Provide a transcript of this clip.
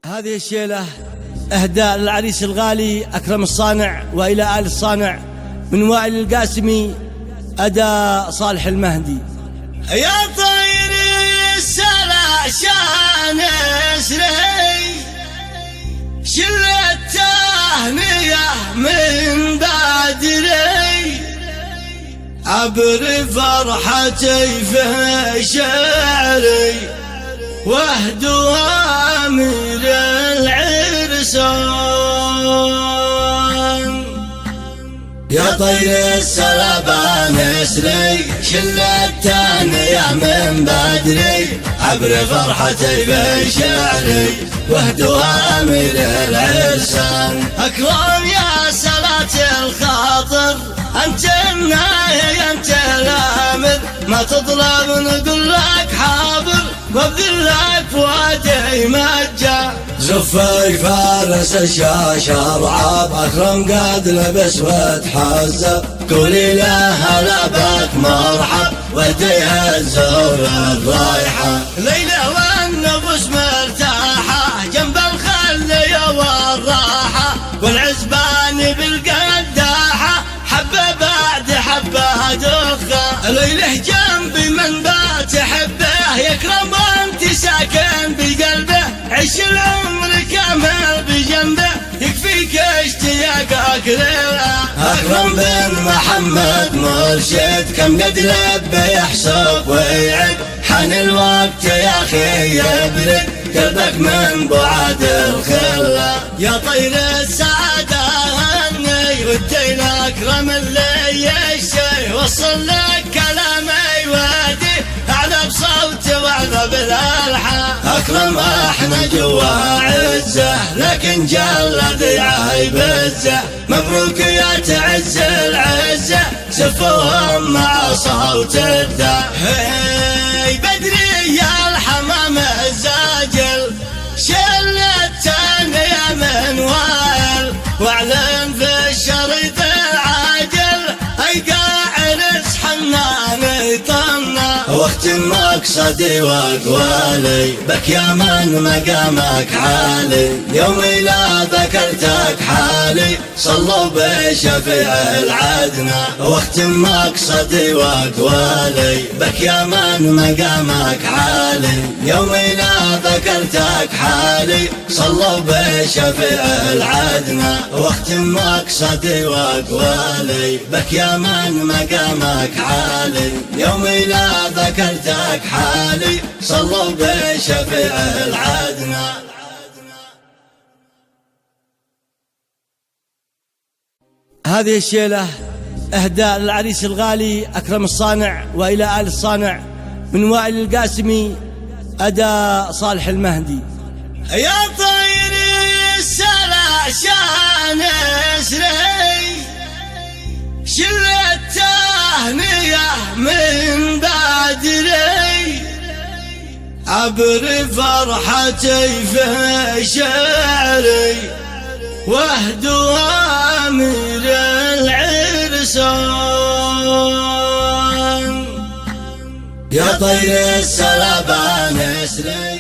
هذه الشيلة إهداء للعريس الغالي أكرم الصانع وإلى آل الصانع من وائل القاسمي أداء صالح المهدي. يا طير السلا شان اسري شلة التهنية من بدري عبر فرحتي في شعري واهدو امير العرسان. يا طير السلبان اسري شلة التهنية من بدري عبر فرحتي بشعري واهدو امير العرسان. اكرم يا سلاة الخاطر انت الناهي انت الامر ما تطلب نقول لك حاضر وابذل لك فؤادي مجا. زفي فارس الشاشة ارعاب اكرم قد لبس وتحزب قولي له هلا بك مرحب وديها الزور الرايحة. ليلة والنفس مرتاحة جنب الخلية والراحة والعزبان بالقداحة حبة بعد حبة دخة. ليله جنبي من بات حبه يكرم وانت ساكن بقلبه عيش العمر كامل بجنبه يكفيك اشتياقك لله. اكرم بن محمد مرشد كم قد لبى يحسب ويعد حان الوقت يا اخي يبرد قلبك من بعد الخله. يا طير السعادة هني ودي اكرم اللي يشي وصل لك كلامي ودي اعلى بصوت واعلى بالالحان. اكرم احنا جوا عزه لكن جل ذي عيب الزه مبروك يا تعز العزه سفوهم مع صوت الدا. هي بدري يا الحمام الزاجل شلة التهنية من وائل واعلن في الشريط العاجل ايقاع عرس حنان طنا. وقت مقصدي واقوالي بك يا من مقامك عالي يومي لا ذكرتك حالي صلوا بشفيع العدنا. وقت مقصدي واقوالي بك يا من مقامك عالي يومي لا ذكرتك حالي صلوا بشفيع العدنا. وقت مقصدي واقوالي بك يا من مقامك عالي يومي لا ذكرتك حالي صلوا بشفيع العدنا. هذه الشيلة إهداء للعريس الغالي أكرم الصانع وإلى آل الصانع من وائل القاسمي أداء صالح المهدي. يا طير السلا شان اسري شلة التهنية من بدري عبر فرحتي في شعري واهدو امير العرسان. يا طير السلبان اسري